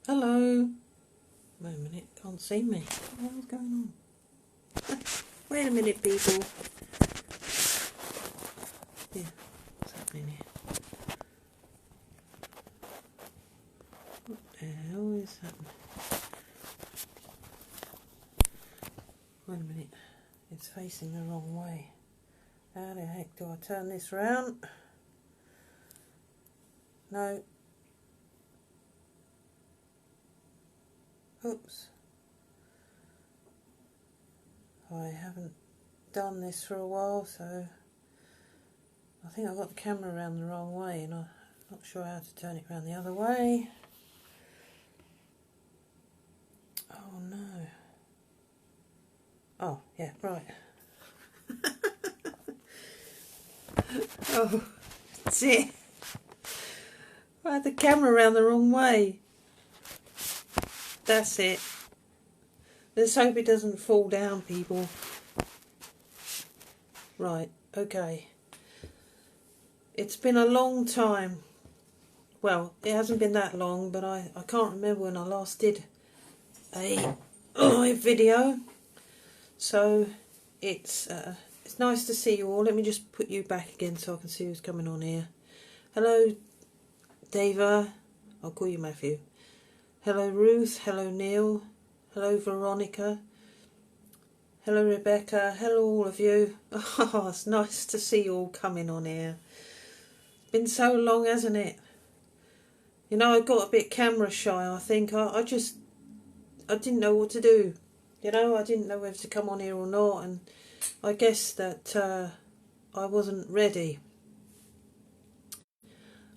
Hello. Wait a minute, can't see me. What's going on? Wait a minute, people. Yeah, what's happening here? What the hell is happening? Wait a minute, it's facing the wrong way. How the heck do I turn this round? No. Oops. I haven't done this for a while, so I think I've got the camera around the wrong way and I'm not sure how to turn it around the other way. Oh no. Oh, yeah, right. Oh, that's it. I had the camera around the wrong way. That's it. Let's hope it doesn't fall down, people. Right, okay. It's been a long time. Well, it hasn't been that long, but I can't remember when I last did a live video. So it's nice to see you all. Let me just put you back again so I can see who's coming on here. Hello, Dava. I'll call you Matthew. Hello, Ruth. Hello, Neil. Hello, Veronica. Hello, Rebecca. Hello, all of you. Oh, it's nice to see you all coming on here. It's been so long, hasn't it? You know, I got a bit camera shy, I think. I didn't know what to do. You know, I didn't know whether to come on here or not. And I guess that I wasn't ready.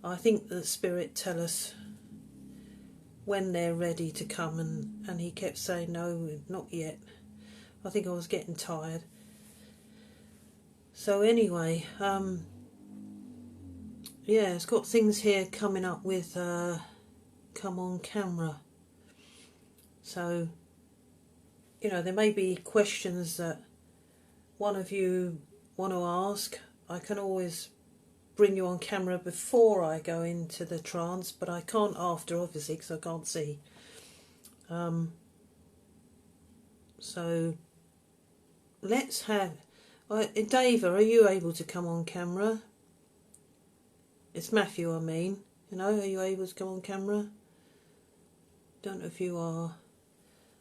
I think the Spirit tell us when they're ready to come, and he kept saying no, not yet. I think I was getting tired. So anyway, yeah, it's got things here coming up with come on camera. So, you know, there may be questions that one of you want to ask. I can always bring you on camera before I go into the trance, but I can't after, obviously, because I can't see. So let's have Dava, are you able to come on camera? It's Matthew, I mean. You know, are you able to come on camera? Don't know if you are.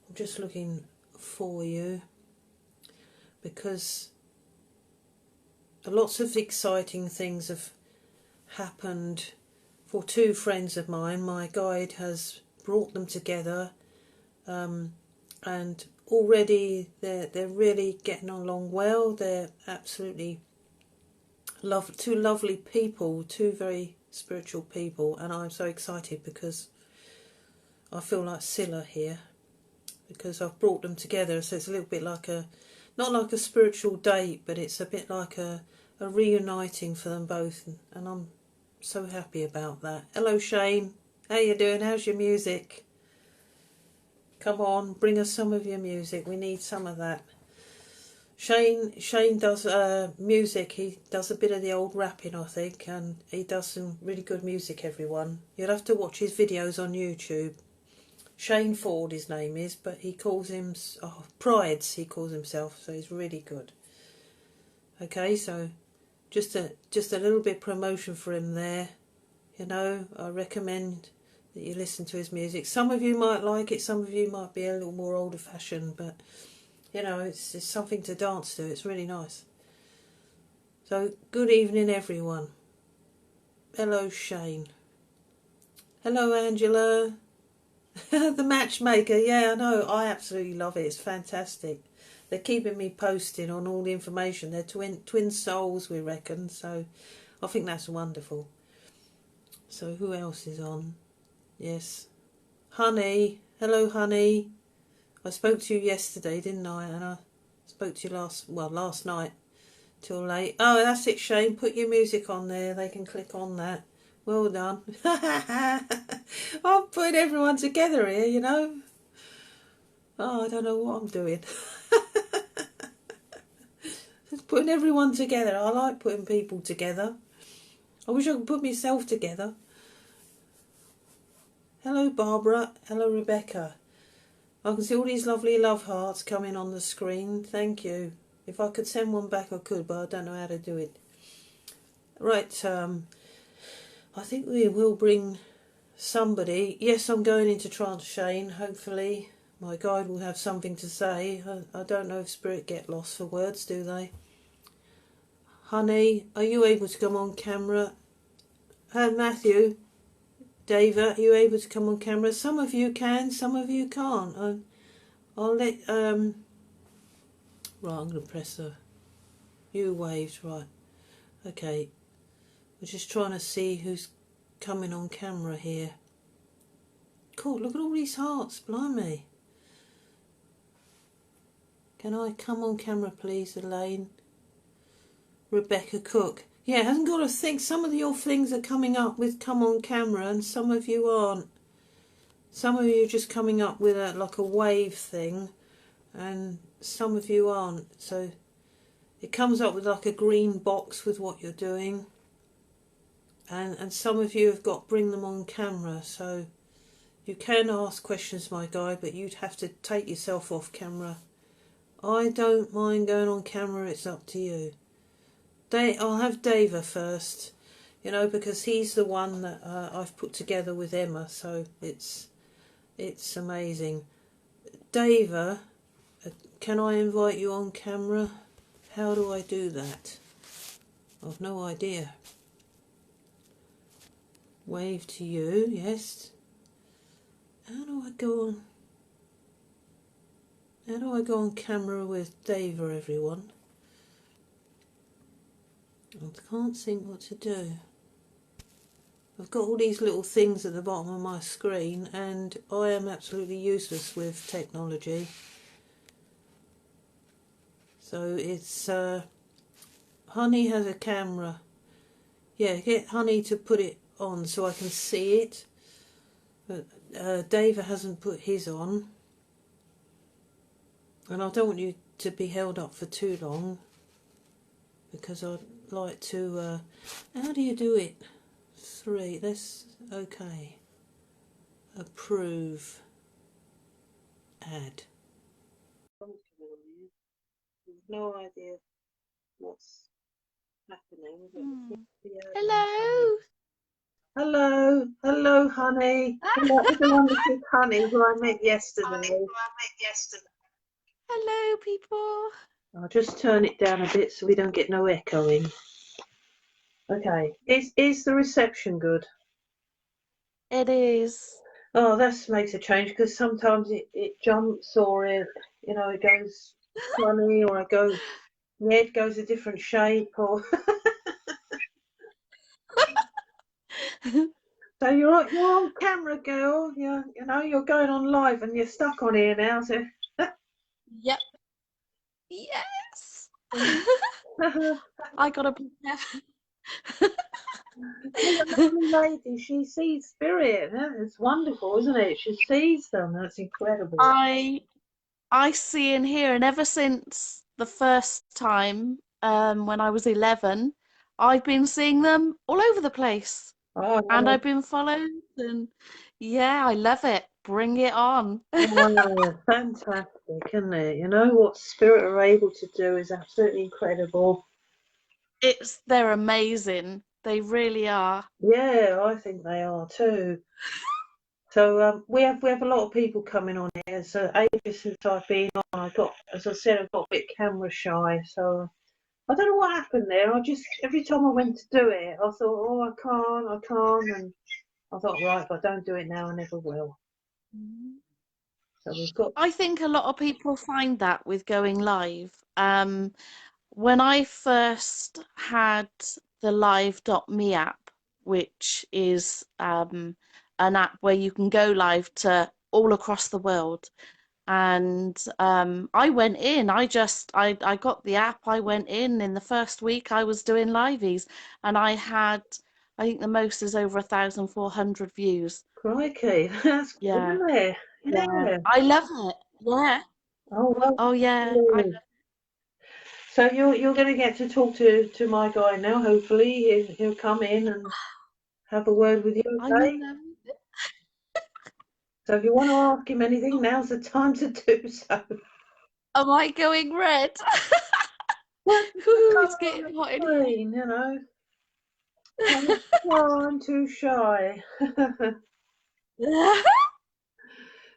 I'm just looking for you because lots of exciting things have happened for two friends of mine. My guide has brought them together, and already they're really getting along well. They're absolutely two lovely people, two very spiritual people, and I'm so excited because I feel like Scylla here because I've brought them together. So it's a little bit like not like a spiritual date, but it's a bit like a reuniting for them both, and I'm so happy about that. Hello, Shane. How you doing? How's your music? Come on, bring us some of your music. We need some of that. Shane does music. He does a bit of the old rapping, I think, and he does some really good music, everyone. You'll have to watch his videos on YouTube. Shane Ford, his name is, but he calls him Prides, he calls himself, so he's really good. Okay, so just a little bit of promotion for him there. You know, I recommend that you listen to his music. Some of you might like it, some of you might be a little more old-fashioned, but you know, it's something to dance to. It's really nice. So, good evening, everyone. Hello, Shane. Hello, Angela. The matchmaker, yeah, I know. I absolutely love it. It's fantastic. They're keeping me posted on all the information. They're twin souls, we reckon. So, I think that's wonderful. So, who else is on? Yes. Honey. Hello, Honey. I spoke to you yesterday, didn't I? And I spoke to you last night till late. Oh, that's it, Shane. Put your music on there. They can click on that. Well done. I'm putting everyone together here, you know. Oh, I don't know what I'm doing. Just putting everyone together. I like putting people together. I wish I could put myself together. Hello, Barbara. Hello, Rebecca. I can see all these lovely love hearts coming on the screen. Thank you. If I could send one back, I could, but I don't know how to do it. Right, I think we will bring somebody. Yes, I'm going into trance, Shane. Hopefully my guide will have something to say. I don't know if spirit get lost for words, do they? Honey, are you able to come on camera? Matthew, Dave, are you able to come on camera? Some of you can, some of you can't. I'll let right, I'm gonna press the you waved, right. Okay. We're just trying to see who's coming on camera here. Cool, look at all these hearts, blimey. Can I come on camera, please, Elaine? Rebecca Cook. Yeah, hasn't got to think. Some of your things are coming up with come on camera and some of you aren't. Some of you are just coming up with like a wave thing and some of you aren't. So it comes up with like a green box with what you're doing. And some of you have got bring them on camera. So you can ask questions, my guy, but you'd have to take yourself off camera. I don't mind going on camera, it's up to you. I'll have Dava first, you know, because he's the one that I've put together with Emma, so it's amazing. Dava, can I invite you on camera? How do I do that? I've no idea. Wave to you, yes. How do I go on camera with Dava, everyone? I can't think what to do. I've got all these little things at the bottom of my screen and I am absolutely useless with technology. So it's Honey has a camera. Yeah, get Honey to put it on so I can see it. But Dava hasn't put his on. And I don't want you to be held up for too long because I'd like to how do you do it? 3, that's okay. Approve. Add. No idea what's happening. Hello. Hello, Honey. Hello, everyone. This is Honey, who I met yesterday. Hello, people. I'll just turn it down a bit so we don't get no echoing. Okay, is the reception good? It is. Oh, that makes a change because sometimes it jumps or it goes funny or the head goes a different shape or so you're on camera, girl. You're going on live and you're stuck on here now. So Yep. Yes. I gotta be careful. she's a lovely lady. She sees spirit. It's wonderful, isn't it? She sees them. That's incredible. I see and hear, and ever since the first time, when I was 11, I've been seeing them all over the place, and Oh, I've been followed, and yeah, I love it. Bring it on. oh, fantastic, isn't it? You know what spirit are able to do is absolutely incredible. They're amazing. They really are. Yeah, I think they are too. So we have a lot of people coming on here. So ages since I've been on, as I said, I've got a bit camera shy. So I don't know what happened there. Every time I went to do it, I thought, oh, I can't, and I thought, right, if I don't do it now, I never will. So we've got. I think a lot of people find that with going live. When I first had the Live.me app, which is an app where you can go live to all across the world, and I went in. I got the app. I went in the first week. I was doing liveys, and I think the most is over 1,400 views. Crikey, that's good, Yeah, isn't it? yeah, Yeah. I love it. Yeah. Oh well. Oh yeah. Good. So you're going to get to talk to my guy now. Hopefully he'll come in and have a word with you. I Okay? love it. So if you want to ask him anything, now's the time to do so. Am I going red? What's the Ooh, it's colour on getting the hot in screen, you know? Oh, I'm too shy. here.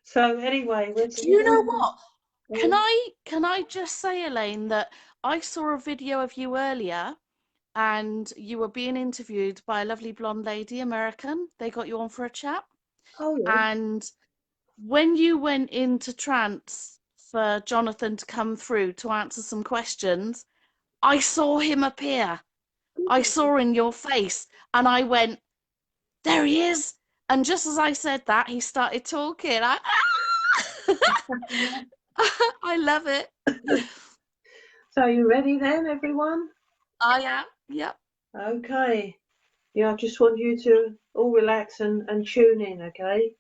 So anyway, Do you we're know going to what? Can I just say, Elaine, that I saw a video of you earlier and you were being interviewed by a lovely blonde lady, American. They got you on for a chat. oh yeah. And when you went into trance for Jonathan to come through to answer some questions, I saw him appear. I saw in your face and I went, there he is. And just as I said that, he started talking. I love it. So you ready then, everyone? I am. Yep. Okay. Yeah, I just want you to all relax and tune in, okay?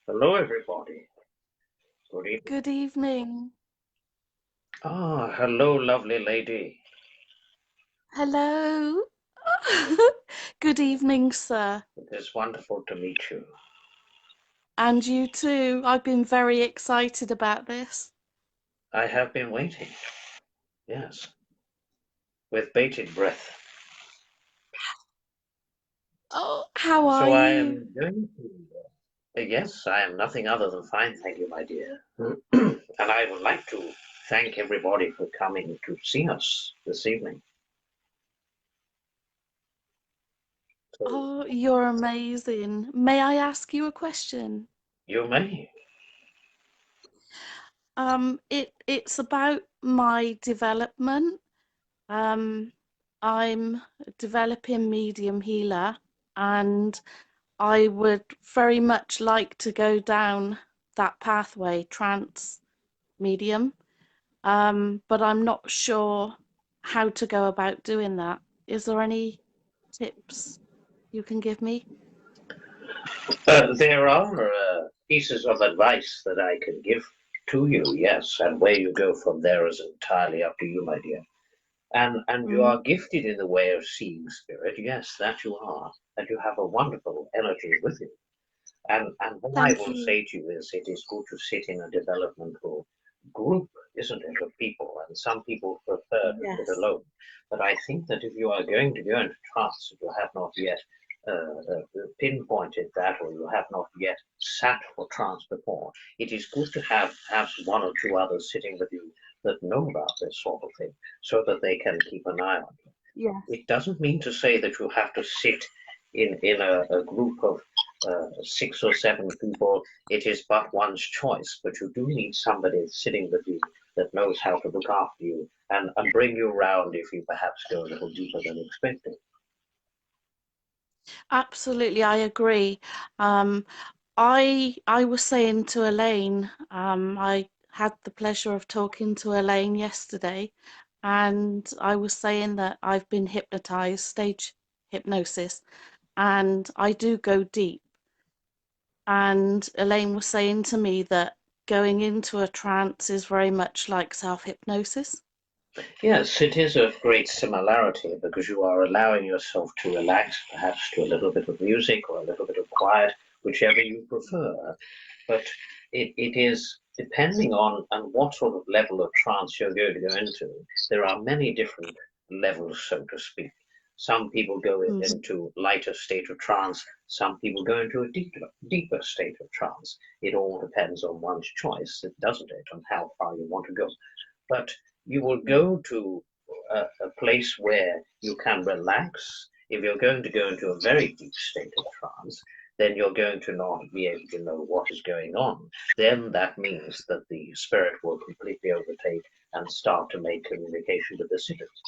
Hello, everybody. Good evening. Good evening. Ah, hello, lovely lady. Hello. Good evening, sir. It is wonderful to meet you. And you too. I've been very excited about this. I have been waiting. Yes, with bated breath. Oh, how are So I you? am going to. Yes, I am nothing other than fine, thank you, my dear. And I would like to thank everybody for coming to see us this evening. So Oh, you're amazing. May I ask you a question? you may. It's about my development. Um, I'm a developing medium healer, and I would very much like to go down that pathway, trance medium. But I'm not sure how to go about doing that. Is there any tips you can give me? There are pieces of advice that I can give to you, yes, and where you go from there is entirely up to you, my dear. And you Mm, are gifted in the way of seeing spirit, yes, that you are, and you have a wonderful energy with you. And what I thank will you. say to you is it is good to sit in a developmental group, isn't it, of people? And some people prefer to sit Yes. alone. But I think that if you are going to go into trance, if you have not yet pinpointed that, or you have not yet sat for trance before, it is good to have perhaps one or two others sitting with you that know about this sort of thing, so that they can keep an eye on you. Yes. It doesn't mean to say that you have to sit in a group of 6 or 7 people. It is but one's choice, but you do need somebody sitting with you that knows how to look after you and bring you around if you perhaps go a little deeper than expected. Absolutely, I agree. Um, I was saying to Elaine, I had the pleasure of talking to Elaine yesterday, and I was saying that I've been hypnotized, stage hypnosis, and I do go deep. And Elaine was saying to me that going into a trance is very much like self-hypnosis. Yes, it is of great similarity because you are allowing yourself to relax, perhaps to a little bit of music or a little bit of quiet, whichever you prefer. But it is depending on what sort of level of trance you're going to go into. There are many different levels, so to speak. Some people go Mm, into lighter state of trance. Some people go into a deeper state of trance. It all depends on one's choice, doesn't it, on how far you want to go. But you will go to a place where you can relax. If you're going to go into a very deep state of trance, then you're going to not be able to know what is going on. Then that means that the spirit will completely overtake and start to make communication with the sitters.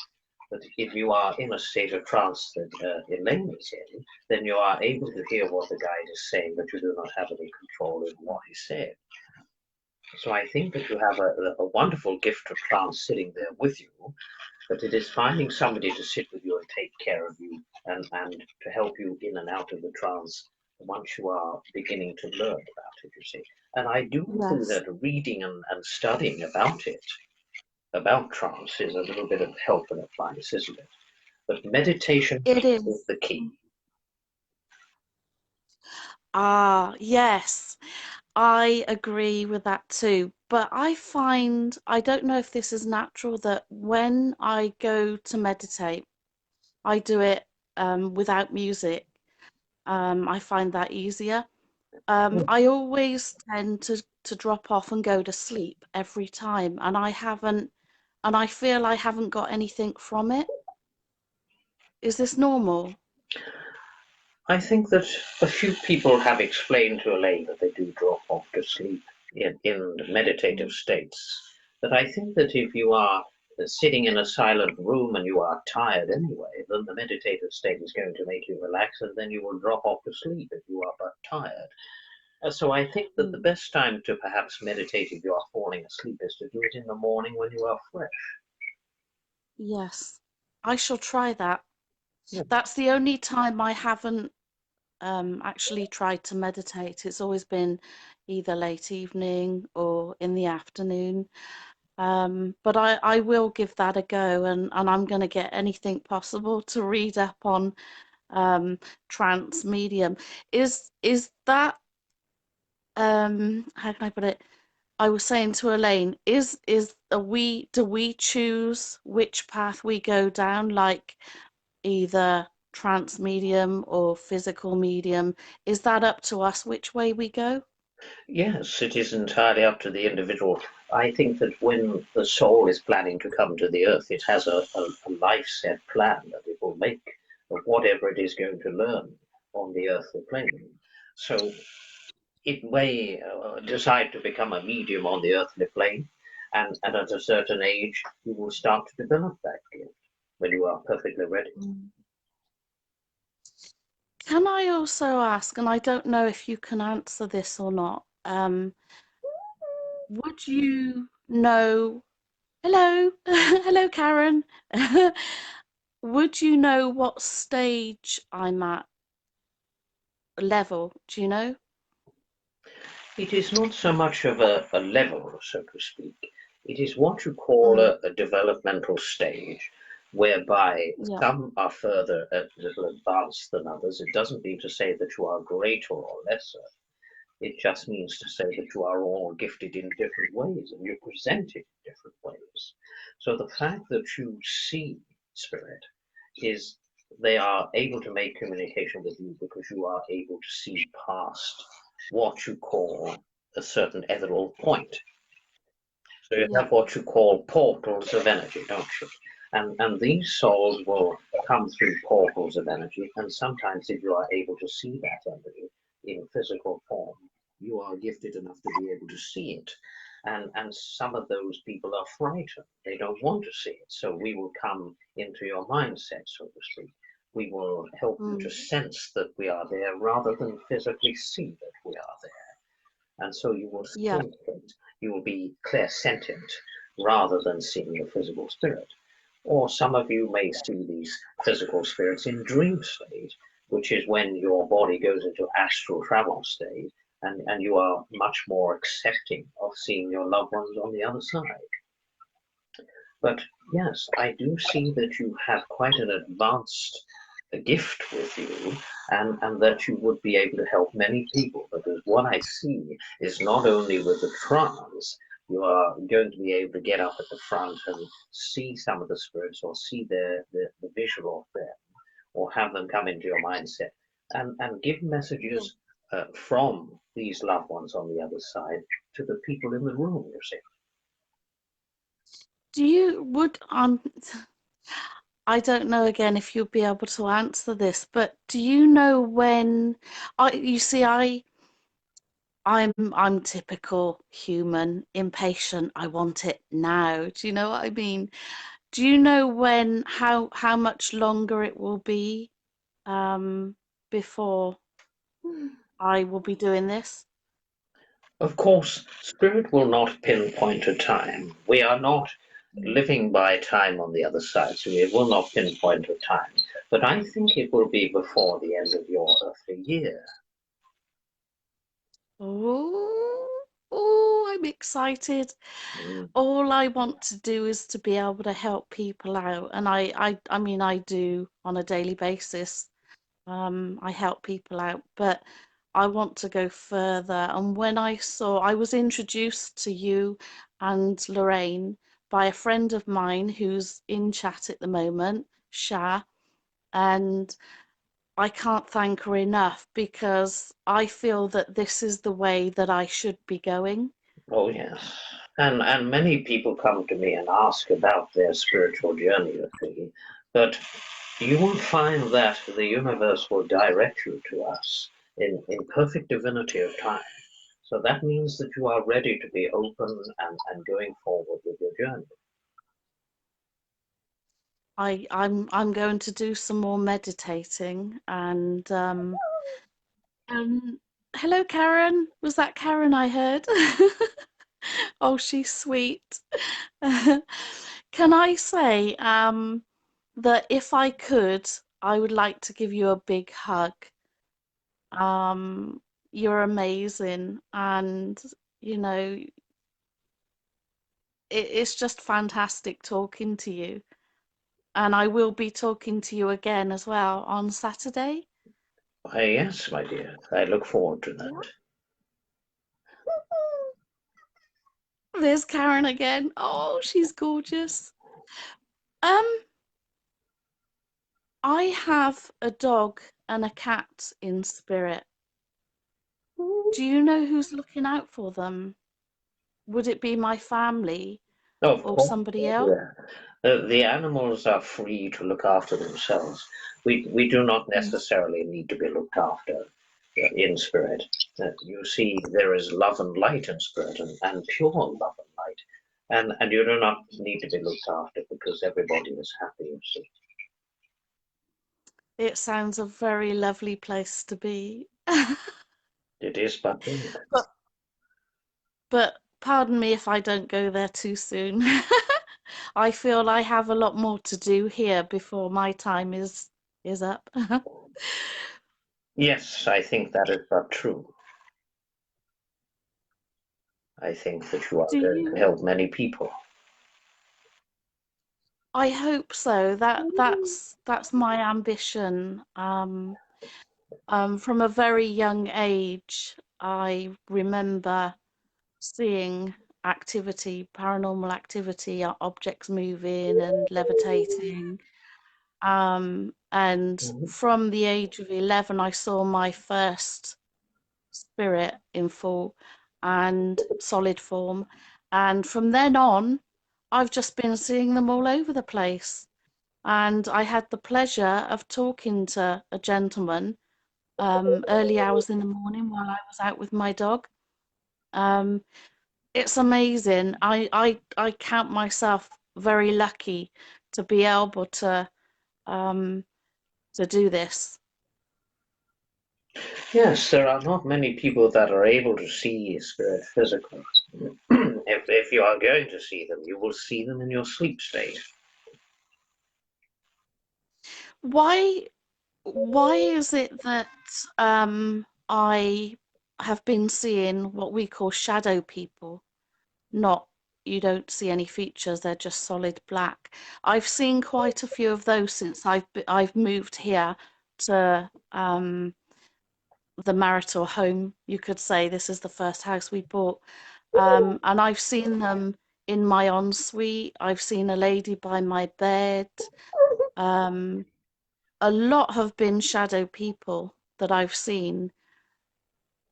But if you are in a state of trance that Elaine is in, then you are able to hear what the guide is saying, but you do not have any control over what he said. So I think that you have a wonderful gift of trance sitting there with you, but it is finding somebody to sit with you and take care of you and to help you in and out of the trance once you are beginning to learn about it, you see. And I do think yes, that reading and studying about it, about trance, is a little bit of help and advice, isn't it? But meditation it is is. the key. Ah, yes. I agree with that too. But I find, I don't know if this is natural, that when I go to meditate, I do it without music. I find that easier. I always tend to drop off and go to sleep every time, and I feel I haven't got anything from it. Is this normal? I think that a few people have explained to Elaine that they do drop off to sleep in meditative Mm. states. But I think that if you are sitting in a silent room and you are tired anyway, then the meditative state is going to make you relax and then you will drop off to sleep if you are but tired. So I think that the Mm. best time to perhaps meditate if you are falling asleep is to do it in the morning when you are fresh. Yes, I shall try that. Yeah. That's the only time I haven't actually tried to meditate. It's always been either late evening or in the afternoon. But I will give that a go, and I'm going to get anything possible to read up on um, trance medium. Is that how can I put it? I was saying to Elaine, is are we do we choose which path we go down, like either trance medium or physical medium? Is that up to us which way we go? Yes, it is entirely up to the individual. I think that when the soul is planning to come to the earth, it has a life set plan that it will make of whatever it is going to learn on the earthly plane. So it may decide to become a medium on the earthly plane, and at a certain age, you will start to develop that gift when you are perfectly ready. Mm. Can I also ask, and I don't know if you can answer this or not, would you know, hello, hello, Karen, would you know what stage I'm at, level? Do you know? It is not so much of a level, so to speak. It is what you call Mm, a developmental stage, whereby yeah. some are further a little advanced than others. It doesn't mean to say that you are greater or lesser. It just means to say that you are all gifted in different ways and you present it in different ways. So the fact that you see spirit is they are able to make communication with you because you are able to see past what you call a certain ethereal point. So you Yeah. have what you call portals of energy, don't you? And these souls will come through portals of energy, and sometimes if you are able to see that energy in physical form, you are gifted enough to be able to see it. And some of those people are frightened. They don't want to see it. So we will come into your mindset, so to speak. We will help you to Mm, sense that we are there rather than physically see that we are and so you will Yeah. see things. You will be clairsentient rather than seeing the physical spirit. Or some of you may see these physical spirits in dream state, which is when your body goes into astral travel state, and you are much more accepting of seeing your loved ones on the other side. But yes, I do see that you have quite an advanced gift with you, and that you would be able to help many people, because what I see is not only with the trance, you are going to be able to get up at the front and see some of the spirits, or see the visual of them, or have them come into your mindset and give messages from these loved ones on the other side to the people in the room, you see. Do you would I don't know again if you'll be able to answer this, but do you know when I'm typical human, impatient, I want it now. Do you know what I mean? Do you know when how much longer it will be before I will be doing this? Of course, spirit will not pinpoint a time. We are not living by time on the other side, so it will not pinpoint a time. But I think it will be before the end of your earthly year. Oh, I'm excited. Mm. All I want to do is to be able to help people out, and I mean I do on a daily basis. I help people out, but I want to go further. And when I was introduced to you and Lorraine by a friend of mine who's in chat at the moment, Shah, and I can't thank her enough because I feel that this is the way that I should be going. Oh, yes. And many people come to me and ask about their spiritual journey, you see. But you will find that the universe will direct you to us in perfect divinity of time. So that means that you are ready to be open and going forward with your journey. I'm going to do some more meditating and hello Karen. Was that Karen I heard? Oh, she's sweet. Can I say that if I could, I would like to give you a big hug. Um, you're amazing, and you know, it's just fantastic talking to you. And I will be talking to you again as well on Saturday. Why, yes, my dear. I look forward to that. There's Karen again. Oh, she's gorgeous. Um, I have a dog and a cat in spirit. Do you know who's looking out for them? Would it be my family No, of or course, somebody my else? dear. The animals are free to look after themselves. We do not Mm. necessarily need to be looked after in spirit. You see, there is love and light in spirit, and pure love and light. And you do not need to be looked after because everybody is happy, you see. It sounds a very lovely place to be. It is but But pardon me if I don't go there too soon. I feel I have a lot more to do here before my time is up. yes, I think that is but true. I think that you are Do going to you? help many people. I hope so. That's my ambition. From a very young age, I remember seeing activity, paranormal activity, objects moving and levitating. And Mhm. from the age of 11, I saw my first spirit in full and solid form. And from then on, I've just been seeing them all over the place. And I had the pleasure of talking to a gentleman early hours in the morning while I was out with my dog. Um, it's amazing. I count myself very lucky to be able um, to do this. Yes, there are not many people that are able to see spirit physically. If you are going to see them, you will see them in your sleep state. Why is it that I have been seeing what we call shadow people? Not, you don't see any features, they're just solid black. I've seen quite a few of those since I've moved here to the marital home, you could say. This is the first house we bought. And I've seen them in my ensuite. I've seen a lady by my bed. Um, a lot have been shadow people that I've seen.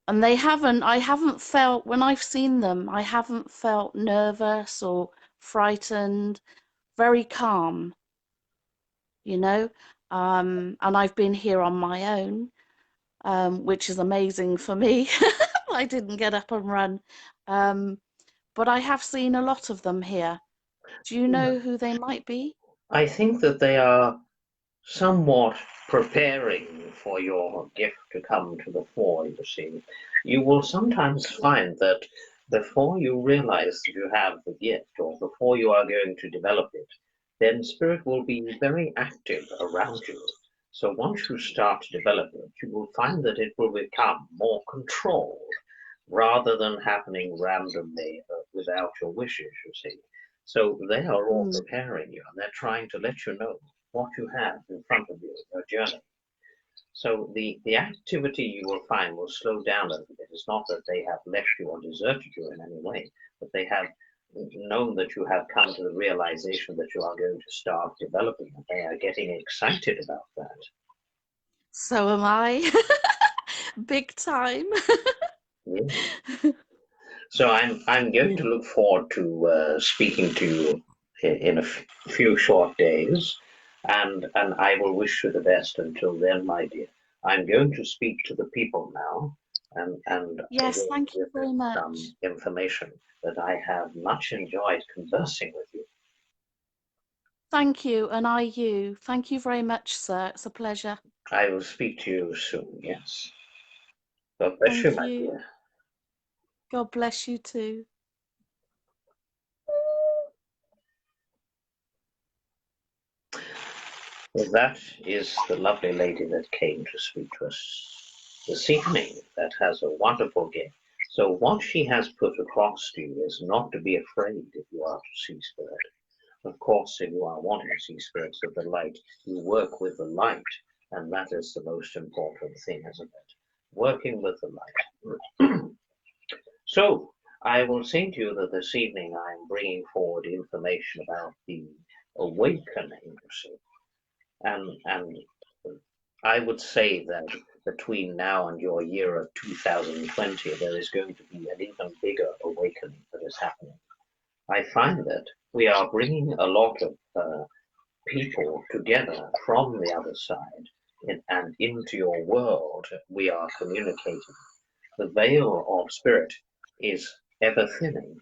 And I haven't felt, when I've seen them, I haven't felt nervous or frightened, very calm, you know. And I've been here on my own, which is amazing for me. I didn't get up and run. Um, but I have seen a lot of them here. Do you know who they might be? I think that they are somewhat preparing for your gift to come to the fore, you see. You will sometimes find that before you realize that you have the gift or before you are going to develop it, then spirit will be very active around you. So once you start to develop it, you will find that it will become more controlled rather than happening randomly without your wishes, you see. So they are all Mm. preparing you and they're trying to let you know what you have in front of you, your journey. So the activity you will find will slow down a little bit. It's not that they have left you or deserted you in any way, but they have known that you have come to the realization that you are going to start developing, and they are getting excited about that. So am I. Big time. Yeah. So I'm going to look forward to speaking to you in a few short days, and I will wish you the best until then, my dear. I'm going to speak to the people now, and I Yes, will thank you give very them much. some information that I have much enjoyed conversing with you. Thank you, and I you. Thank you very much, sir. It's a pleasure. I will speak to you soon. Yes. God bless you, Thank my you. dear. God bless you too. Well, that is the lovely lady that came to speak to us this evening, that has a wonderful gift. So what she has put across to you is not to be afraid if you are to see spirit. Of course, if you are wanting to see spirits of the light, you work with the light, and that is the most important thing, isn't it? Working with the light. So I will say to you that this evening I am bringing forward information about the awakening, you see. And I would say that between now and your year of 2020, there is going to be an even bigger awakening that is happening. I find that we are bringing a lot of people together from the other side and into your world. We are communicating. The veil of spirit is ever thinning.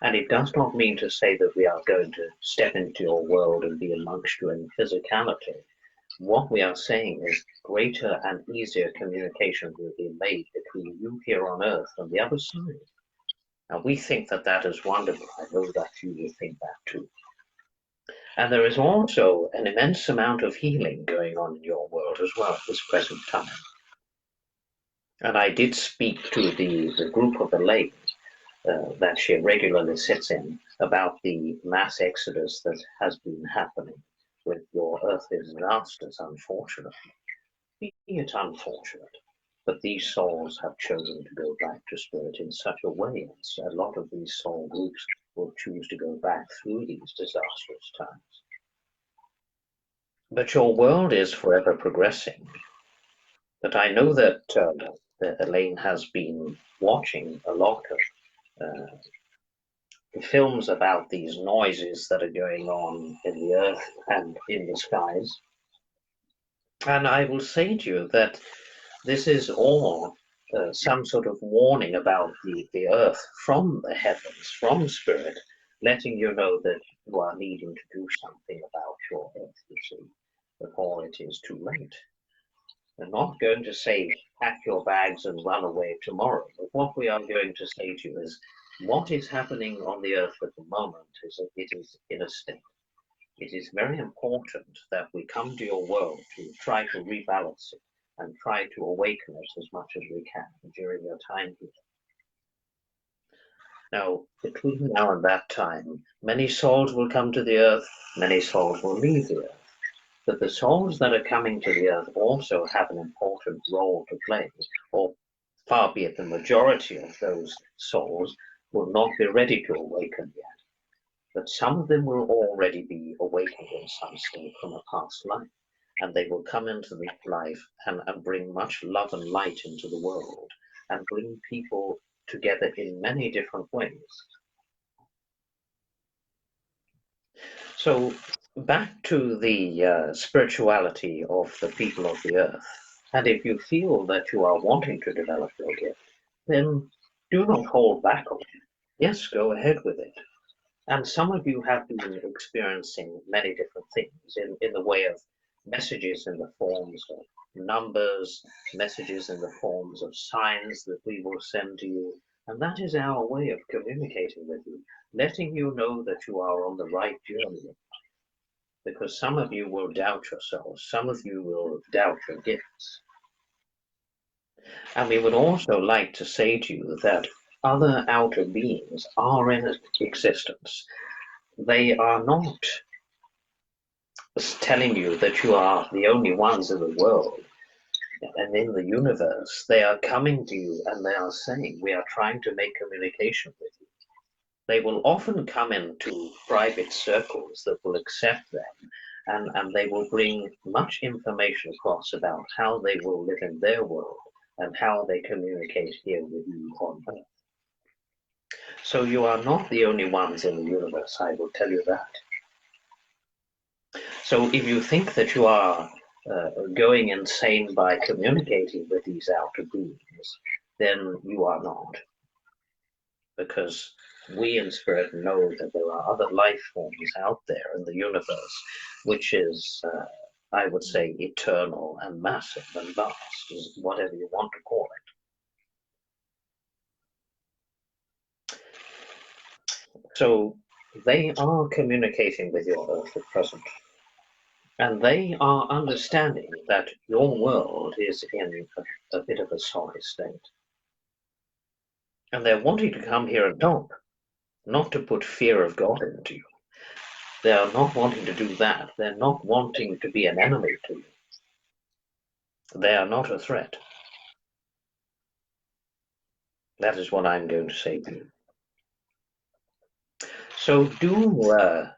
And it does not mean to say that we are going to step into your world and be amongst you in physicality. What we are saying is greater and easier communication will be made between you here on earth and the other side. Now, we think that that is wonderful. I know that you will think that too. And there is also an immense amount of healing going on in your world as well at this present time. And I did speak to the group of Elaine that she regularly sits in about the mass exodus that has been happening with your earthly disasters, unfortunately. Be it unfortunate, but these souls have chosen to go back to spirit in such a way, and a lot of these soul groups will choose to go back through these disastrous times. But your world is forever progressing. But I know that Elaine has been watching a lot of films about these noises that are going on in the earth and in the skies. And I will say to you that this is all some sort of warning about the earth from the heavens, from spirit, letting you know that you are needing to do something about your earth, you see, before it is too late. We're not going to say, pack your bags and run away tomorrow. But what we are going to say to you is, what is happening on the earth at the moment is it is in a state. It is very important that we come to your world to try to rebalance it and try to awaken it as much as we can during your time here. Now, between now and that time, many souls will come to the earth, many souls will leave the earth. But the souls that are coming to the earth also have an important role to play, or far be it the majority of those souls will not be ready to awaken yet. But some of them will already be awakened in some state from a past life, and they will come into this life and bring much love and light into the world, and bring people together in many different ways. So back to the spirituality of the people of the earth, and if you feel that you are wanting to develop your gift, then do not hold back on it. Yes, go ahead with it. And some of you have been experiencing many different things in the way of messages in the forms of numbers, messages in the forms of signs that we will send to you. And that is our way of communicating with you, letting you know that you are on the right journey. Because some of you will doubt yourselves, some of you will doubt your gifts. And we would also like to say to you that other outer beings are in existence. They are not telling you that you are the only ones in the world and in the universe. They are coming to you and they are saying, we are trying to make communication with you. They will often come into private circles that will accept them, and they will bring much information across about how they will live in their world and how they communicate here with you on Earth. So you are not the only ones in the universe, I will tell you that. So if you think that you are going insane by communicating with these outer beings, then you are not. Because we in spirit know that there are other life forms out there in the universe, which is, I would say, eternal and massive and vast, whatever you want to call it. So they are communicating with your Earth at present. And they are understanding that your world is in a bit of a sorry state. And they're wanting to come here and help, not to put fear of God into you. They are not wanting to do that. They're not wanting to be an enemy to you. They are not a threat. That is what I'm going to say to you. So do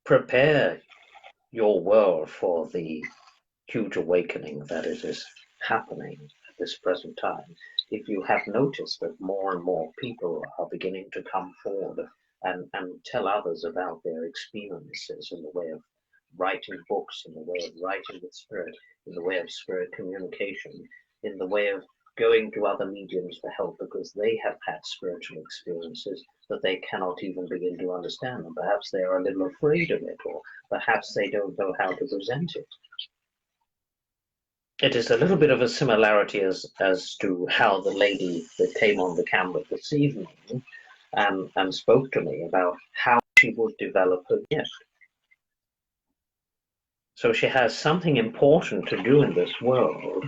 prepare your world for the huge awakening that is happening at this present time. If you have noticed that more and more people are beginning to come forward and tell others about their experiences in the way of writing books, in the way of writing with spirit, in the way of spirit communication, in the way of going to other mediums for help because they have had spiritual experiences that they cannot even begin to understand, and perhaps they are a little afraid of it, or perhaps they don't know how to present it. It is a little bit of a similarity as to how the lady that came on the camera this evening and spoke to me about how she would develop her gift. So she has something important to do in this world,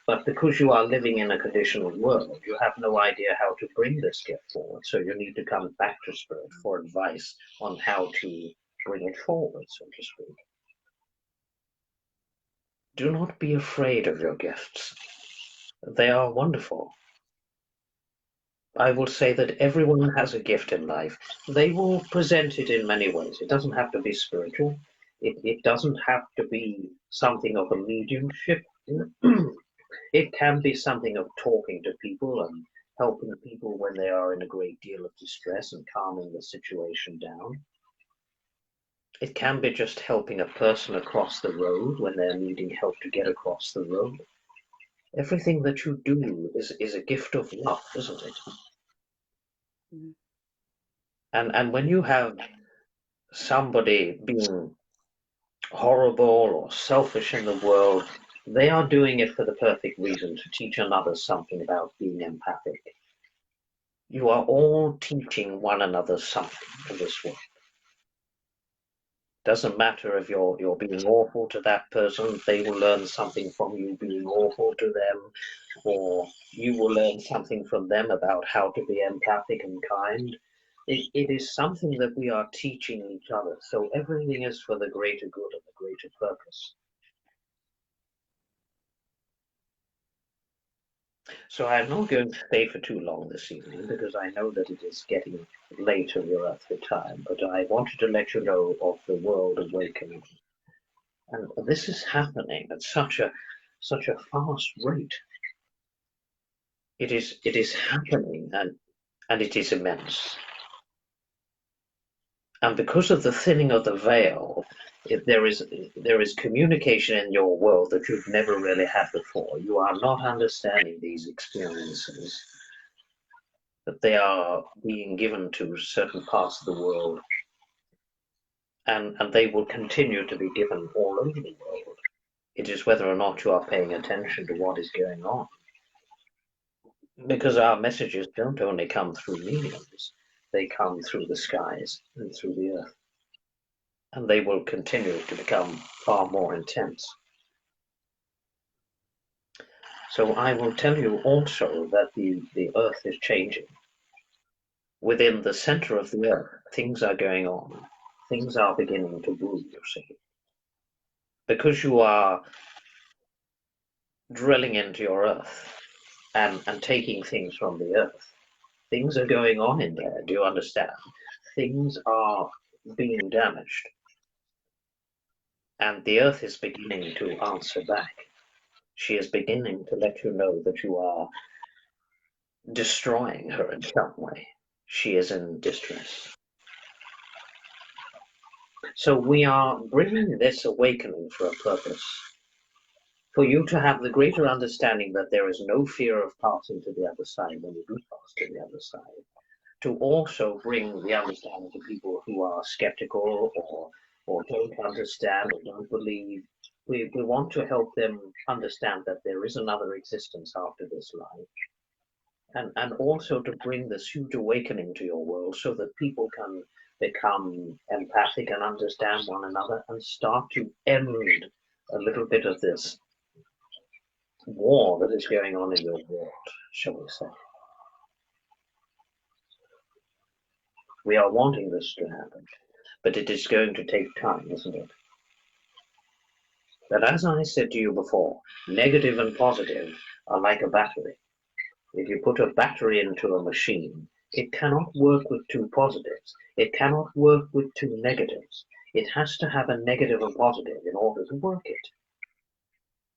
but because you are living in a conditional world, you have no idea how to bring this gift forward. So you need to come back to spirit for advice on how to bring it forward, so to speak. Do not be afraid of your gifts. They are wonderful. I will say that everyone has a gift in life. They will present it in many ways. It doesn't have to be spiritual. It doesn't have to be something of a mediumship. It can be something of talking to people and helping people when they are in a great deal of distress and calming the situation down. It can be just helping a person across the road when they're needing help to get across the road. Everything that you do is a gift of love, isn't it? Mm. And when you have somebody being horrible or selfish in the world, They are doing it for the perfect reason, to teach another something about being empathic. You are all teaching one another something in this world. Doesn't matter if you're being awful to that person, they will learn something from you being awful to them, or you will learn something from them about how to be empathic and kind. It is something that we are teaching each other, so everything is for the greater good and the greater purpose. So I'm not going to stay for too long this evening, because I know that it is getting late in your earthly time, but I wanted to let you know of the world awakening. And this is happening at such a fast rate. It is happening, and it is immense. And because of the thinning of the veil, there is communication in your world that you've never really had before. You are not understanding these experiences, that they are being given to certain parts of the world, and they will continue to be given all over the world. It is whether or not you are paying attention to what is going on. Because our messages don't only come through mediums, they come through the skies and through the earth. And they will continue to become far more intense. So I will tell you also that the earth is changing. Within the center of the earth, things are going on. Things are beginning to move, you see. Because you are drilling into your earth and taking things from the earth, things are going on in there, do you understand? Things are being damaged. And the earth is beginning to answer back. She is beginning to let you know that you are destroying her in some way. She is in distress. So we are bringing this awakening for a purpose. For you to have the greater understanding that there is no fear of passing to the other side when you do pass to the other side. To also bring the understanding to people who are skeptical or don't understand or don't believe. We want to help them understand that there is another existence after this life. And also to bring this huge awakening to your world so that people can become empathic and understand one another and start to end a little bit of this war that is going on in your world, shall we say. We are wanting this to happen, but it is going to take time, isn't it? But as I said to you before, negative and positive are like a battery. If you put a battery into a machine, it cannot work with two positives. It cannot work with two negatives. It has to have a negative and positive in order to work it.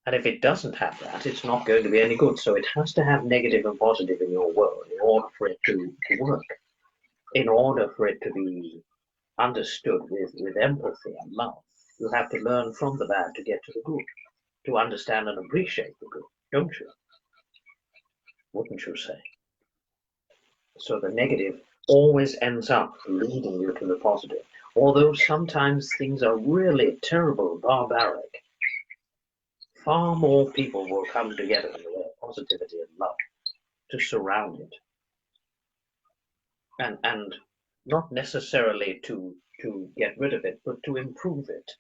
And if it doesn't have that, it's not going to be any good. So it has to have negative and positive in your world in order for it to work, in order for it to be understood with empathy and love. You have to learn from the bad to get to the good, to understand and appreciate the good, don't you? Wouldn't you say? So the negative always ends up leading you to the positive. Although sometimes things are really terrible, barbaric, far more people will come together in the way of positivity and love to surround it. And not necessarily to get rid of it, but to improve it,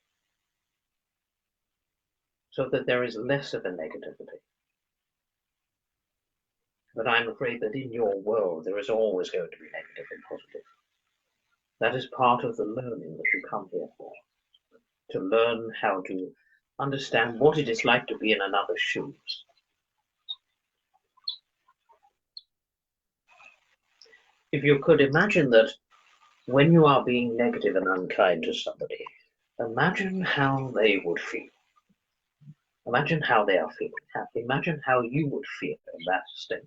so that there is less of a negativity. But I'm afraid that in your world there is always going to be negative and positive. That is part of the learning that you come here for, to learn how to understand what it is like to be in another's shoes. If you could imagine that when you are being negative and unkind to somebody, imagine how they would feel. Imagine how they are feeling. Imagine how you would feel in that state.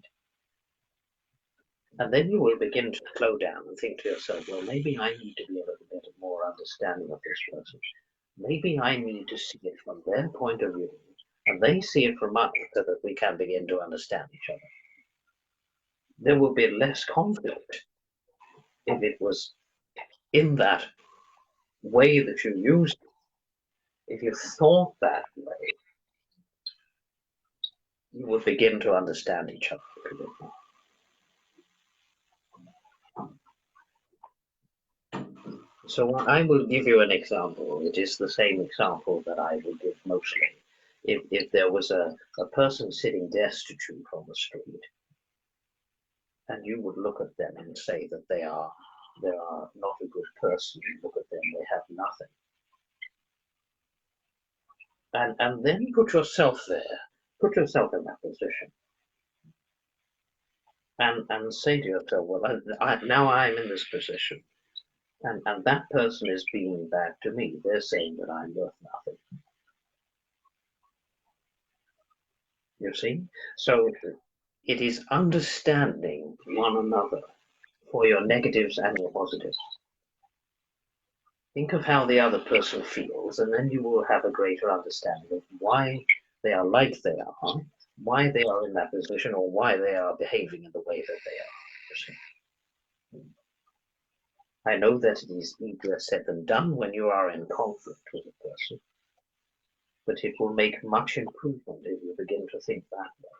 And then you will begin to slow down and think to yourself, well, maybe I need to be a little bit more understanding of this person. Maybe I need to see it from their point of view, and they see it from mine, so that we can begin to understand each other. There will be less conflict if it was in that way that you used it. If you thought that way, you would begin to understand each other a little bit more. So I will give you an example. It is the same example that I will give mostly. If there was a person sitting destitute on the street, and you would look at them and say that they are not a good person, you look at them, they have nothing. And then put yourself there, put yourself in that position. And say to yourself, well, now I'm in this position. And that person is being bad to me. They're saying that I'm worth nothing. You see? So it is understanding one another for your negatives and your positives. Think of how the other person feels, and then you will have a greater understanding of why they are like they are, why they are in that position, or why they are behaving in the way that they are. You see? I know that it is easier said than done when you are in conflict with a person, but it will make much improvement if you begin to think that way.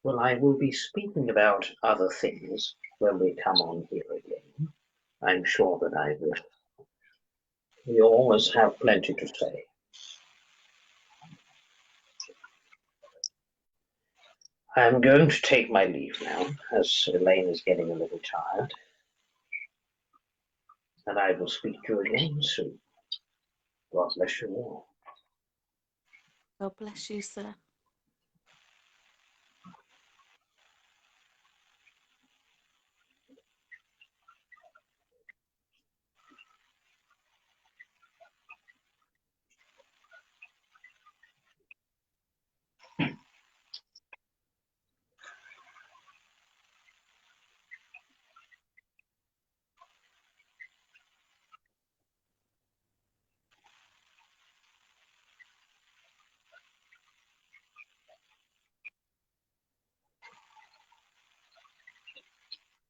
Well, I will be speaking about other things when we come on here again. I'm sure that I will. We always have plenty to say. I'm going to take my leave now, as Elaine is getting a little tired. And I will speak to you again soon. God bless you all. God bless you, sir.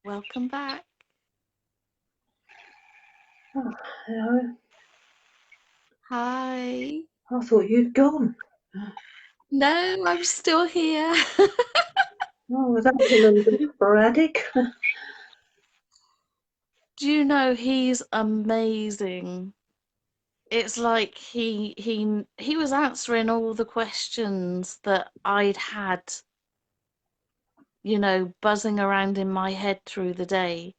Welcome back. Oh, hello. Hi. I thought you'd gone. No, I'm still here. Oh, that was a little bit sporadic. Do you know he's amazing? It's like he was answering all the questions that I'd had, buzzing around in my head through the day.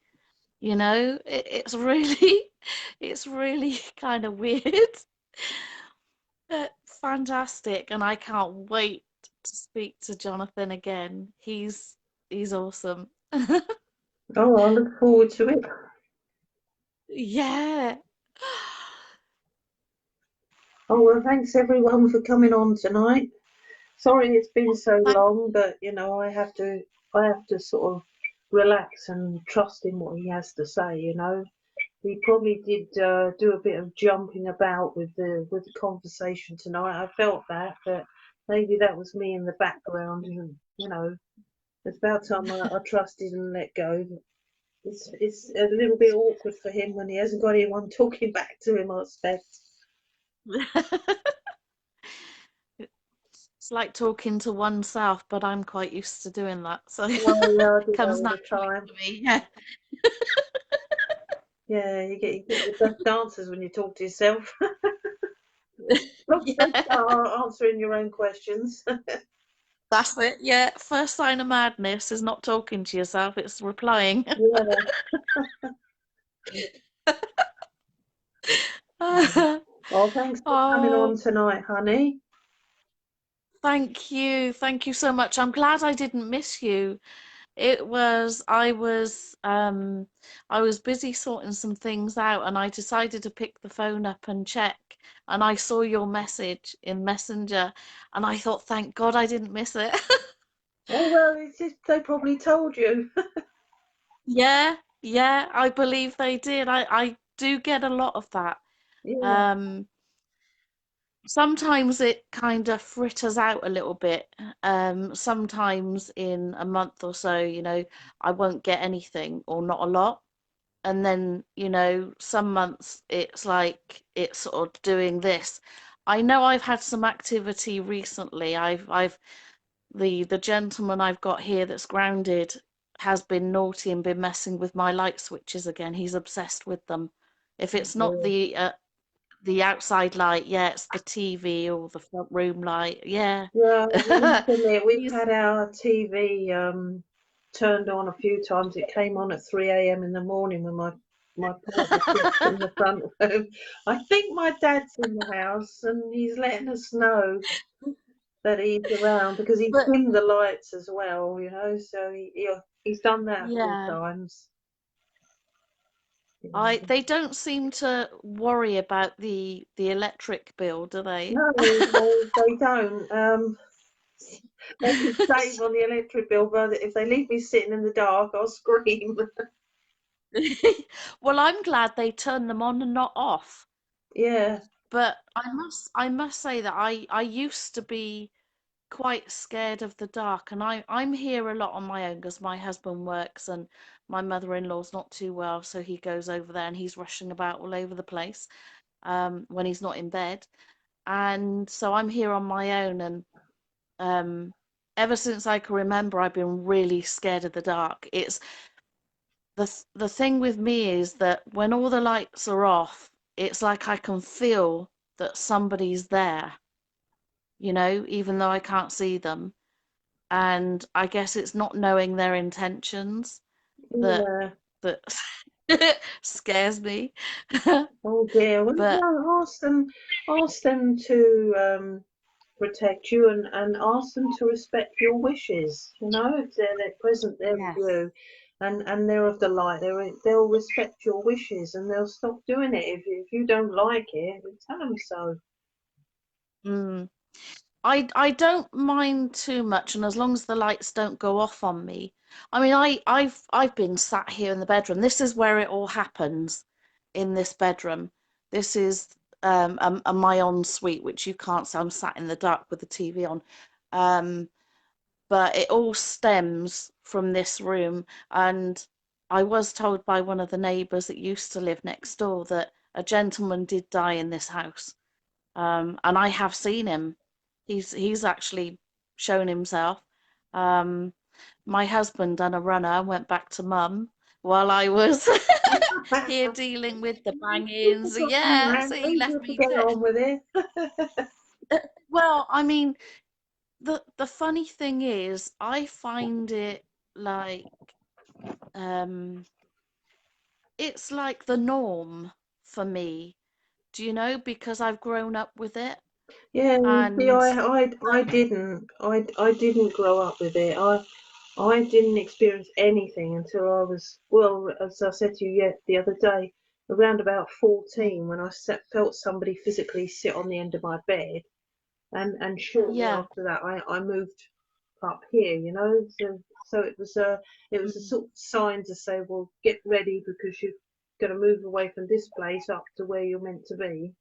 It's really it's really kind of weird, but fantastic, and I can't wait to speak to Jonathan again. He's awesome. Oh, I look forward to it. Yeah. Oh, well, thanks everyone for coming on tonight. Sorry it's been so long, but I have to sort of relax and trust in what he has to say. He probably did do a bit of jumping about with the conversation tonight. I felt that, but maybe that was me in the background, and it's about time I trusted and let go. It's a little bit awkward for him when he hasn't got anyone talking back to him, I expect. It's like talking to oneself, but I'm quite used to doing that, so Oh, yeah, I do that comes all the naturally time. to me. Yeah. Yeah, you get the best answers when you talk to yourself. Yeah. Answering your own questions. That's it. Yeah. First sign of madness is not talking to yourself, it's replying. Yeah. Oh, thanks for coming on tonight, honey. Thank you. Thank you so much. I'm glad I didn't miss you. I was busy sorting some things out, and I decided to pick the phone up and check, and I saw your message in Messenger, and I thought, thank God I didn't miss it. Oh, well, it's just they probably told you. Yeah, I believe they did. I do get a lot of that. Yeah. Sometimes it kind of fritters out a little bit. Sometimes in a month or so, I won't get anything or not a lot. and then, some months it's like it's sort of doing this. I know I've had some activity recently. I've the gentleman I've got here that's grounded has been naughty and been messing with my light switches again. He's obsessed with them. If it's not the outside light, yeah, it's the TV or the front room light. Yeah. Yeah, I must admit, we've He's had our TV turned on a few times. It came on at 3 a.m. in the morning when my partner slept in the front room. I think my dad's in the house and he's letting us know that he's around because he but dimmed the lights as well, so he's done that a few yeah. times. They don't seem to worry about the electric bill, do they? No, no, they don't. They can save on the electric bill, but if they leave me sitting in the dark, I'll scream. Well, I'm glad they turn them on and not off. Yeah, But I must say that I used to be quite scared of the dark, and I'm here a lot on my own because my husband works and my mother-in-law's not too well, so he goes over there and he's rushing about all over the place when he's not in bed. And so I'm here on my own, and um, ever since I can remember, I've been really scared of the dark. It's the thing with me is that when all the lights are off, it's like I can feel that somebody's there, even though I can't see them. And I guess it's not knowing their intentions that yeah. that scares me. Oh dear. Well, But no, ask them to protect you and ask them to respect your wishes. If they're present there with yes. you, and they're of the light, they'll respect your wishes and they'll stop doing it if you don't like it. Tell them so. Mm. I don't mind too much, and as long as the lights don't go off on me. I mean, I've been sat here in the bedroom. This is where it all happens, in this bedroom. This is my ensuite, which you can't see. I'm sat in the dark with the TV on. Um, but it all stems from this room. And I was told by one of the neighbours that used to live next door that a gentleman did die in this house. And I have seen him. He's actually shown himself. Um, my husband done a runner and went back to mum while I was here dealing with the bangings. Got on, Yeah, man. so he left Easier to me get to it. on with it. Well, I mean, the funny thing is, I find it like um, it's like the norm for me. Do you know? Because I've grown up with it, Yeah, see, and I didn't grow up with it. I didn't experience anything until I was, well, as I said to you yet the other day, around about 14, when felt somebody physically sit on the end of my bed, and shortly yeah. after that, I moved up here, so it was a Mm. sort of sign to say, well, get ready because you're going to move away from this place up to where you're meant to be,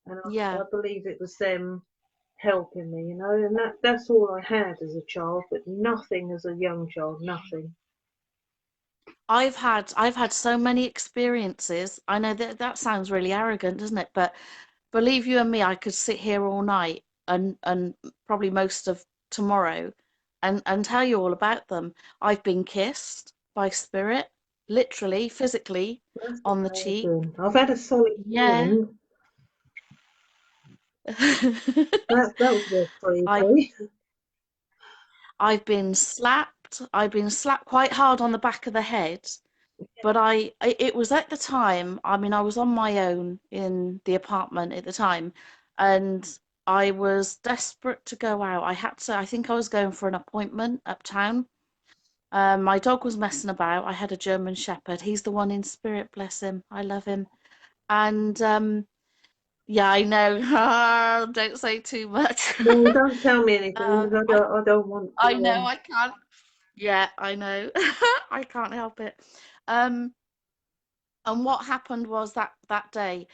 and I Yeah, believe it was them helping me, and that's all I had as a child, but nothing as a young child, nothing. I've had so many experiences. I know that sounds really arrogant, doesn't it? But believe you and me, I could sit here all night and probably most of tomorrow and tell you all about them. I've been kissed by spirit, literally, physically, That's on the cheek. amazing. I've had a solid Yeah. feeling. That was a I freebie. I've been slapped quite hard on the back of the head. But it was at the time, I mean, I was on my own in the apartment at the time, and I was desperate to go out. I think I was going for an appointment uptown. My dog was messing about. I had a German Shepherd. He's the one in spirit, bless him. I love him. And yeah, I know. Don't say too much. No, don't tell me anything because Um, I I, don't. I don't want to. I know I can't. Yeah, I know. I can't help it. Um, and what happened was that day,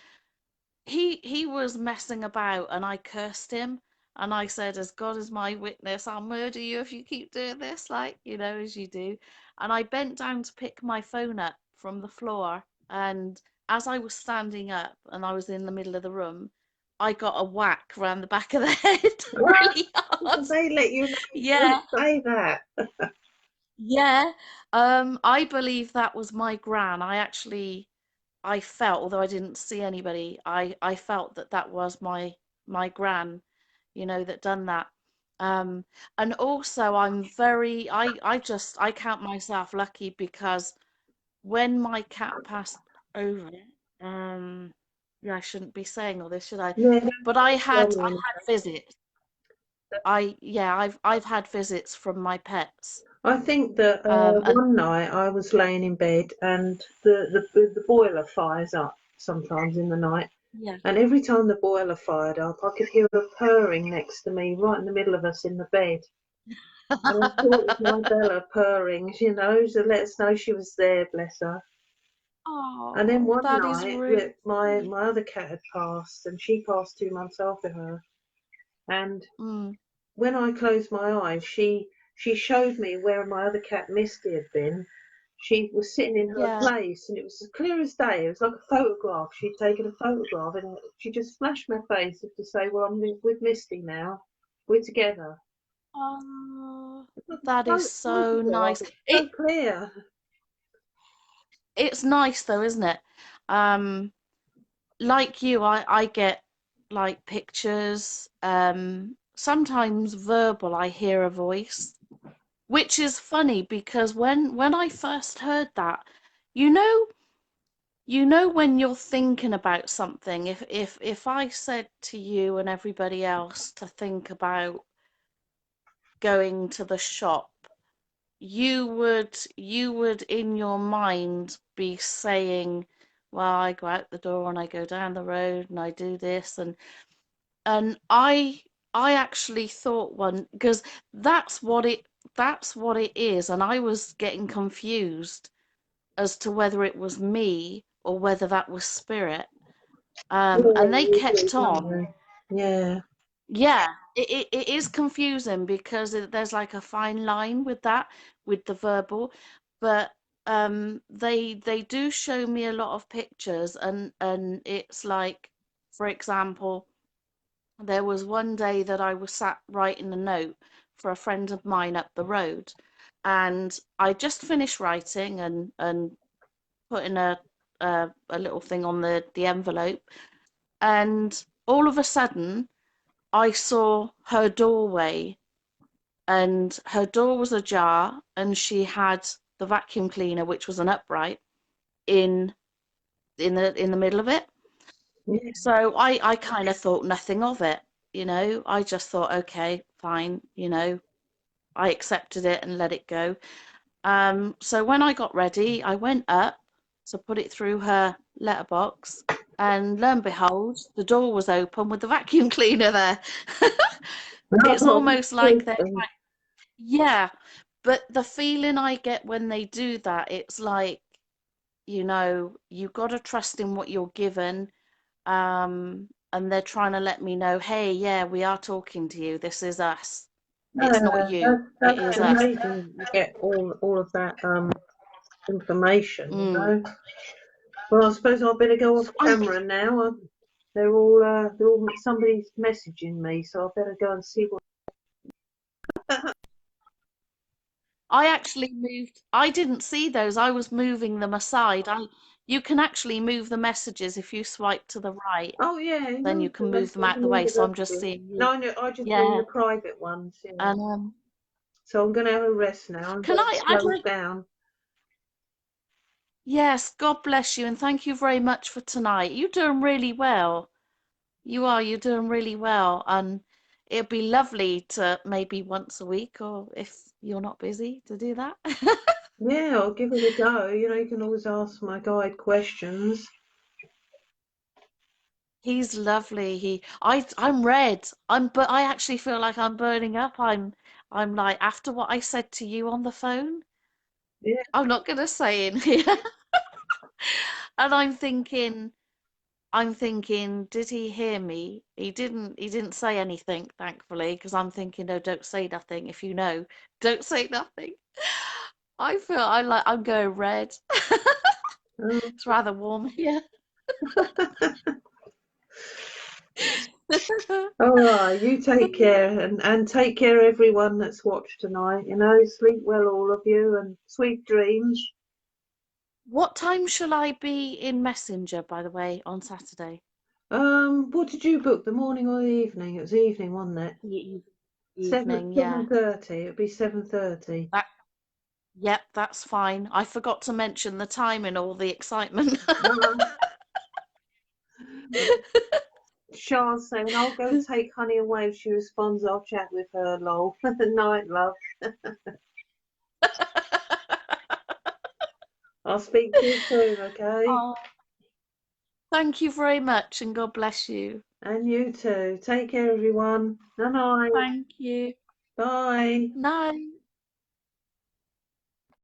he was messing about and I cursed him and I said, as God is my witness, I'll murder you if you keep doing this, like, as you do. And I bent down to pick my phone up from the floor, and as I was standing up and I was in the middle of the room, I got a whack round the back of the head What? really hard. They let you Yeah, say that. yeah. I believe that was my gran. I felt, although I didn't see anybody, I felt that that was my gran, that done that. Um, and also I count myself lucky because when my cat passed over, um, yeah, I shouldn't be saying all this, should I? Yeah, But don't tell I me. had visits. I've had visits from my pets. I think that And one night I was laying in bed and the boiler fires up sometimes in the night. yeah. And every time the boiler fired up, I could hear her purring next to me, right in the middle of us in the bed. And I thought it was my Bella purring, to let us know she was there, bless her. And then Oh, one that is night, really sweet. my other cat had passed, and she passed 2 months after her. And Mm, when I closed my eyes, she showed me where my other cat Misty had been. She was sitting in her yeah. place, and it was as clear as day. It was like a photograph. She'd taken a photograph, and she just flashed my face to say, "Well, I'm with Misty now. We're together." Oh, It's like that is a so photograph. nice. It's so clear. It's nice though, isn't it? Um, like you, I get like pictures, sometimes verbal, I hear a voice, which is funny because when I first heard that, you know, when you're thinking about something, if I said to you and everybody else to think about going to the shop, you would in your mind be saying, well, I go out the door and I go down the road and I do this, and I actually thought one, because that's what it is, and I was getting confused as to whether it was me or whether that was spirit. Yeah, And they you do, kept don't on. you? Yeah. Yeah, it is confusing because there's like a fine line with that, with the verbal, but they do show me a lot of pictures, and it's like, for example, there was one day that I was sat writing a note for a friend of mine up the road, and I just finished writing and putting a little thing on the envelope, and all of a sudden I saw her doorway, and her door was ajar, and she had the vacuum cleaner, which was an upright, in in the middle of it. Yeah. So I kind of thought nothing of it, I just thought, okay, fine, I accepted it and let it go. So when I got ready, I went up to put it through her letterbox, and lo and behold, the door was open with the vacuum cleaner there. It's Oh, almost like they're creepy. trying, yeah, but the feeling I get when they do that, it's like, you got to trust in what you're given. And they're trying to let me know, hey, yeah, we are talking to you. This is us. It's not you. It That's is us. amazing. You get all of that information, you Mm. know. Well, I suppose I better go off I camera now. They're all somebody's messaging me, so I better go and see what. I actually moved. I didn't see those. I was moving them aside. You can actually move the messages if you swipe to the right. Oh yeah, he Then you moved the can move them message. out He the way. moved So it I'm just over. seeing you. No, I know, I just read Yeah. the private ones. Yeah. And So I'm going to have a rest now and can go I'd close like, down. yes, God bless you, and thank you very much for tonight. You're doing really well. You're doing really well. And it'd be lovely to maybe once a week, or if you're not busy, to do that. Yeah, I'll give it a go. You know, you can always ask my guide questions. He's lovely. I'm red. But I actually feel like I'm burning up. I'm like, after what I said to you on the phone, Yeah. I'm not gonna say in here. And I'm thinking, did he hear me? He didn't say anything, thankfully, because I'm thinking, no, don't say nothing. If you know, don't say nothing. I feel I'm going red. Oh. It's rather warm here. All right, you take care and take care everyone that's watched tonight. You know, sleep well, all of you, and sweet dreams. What time shall I be in Messenger, by the way, on Saturday? What did you book? The morning or the evening? It was evening, wasn't it? Evening, yeah. 7:30. It'd be 7:30. Yep, that's fine. I forgot to mention the time in all the excitement. Char's saying, "I'll go take Honey away." If she responds, I'll chat with her. Lol. Night, love. I'll speak to you soon, okay? Oh, thank you very much, and God bless you. And you too. Take care, everyone. Night. Thank you. Bye. Night.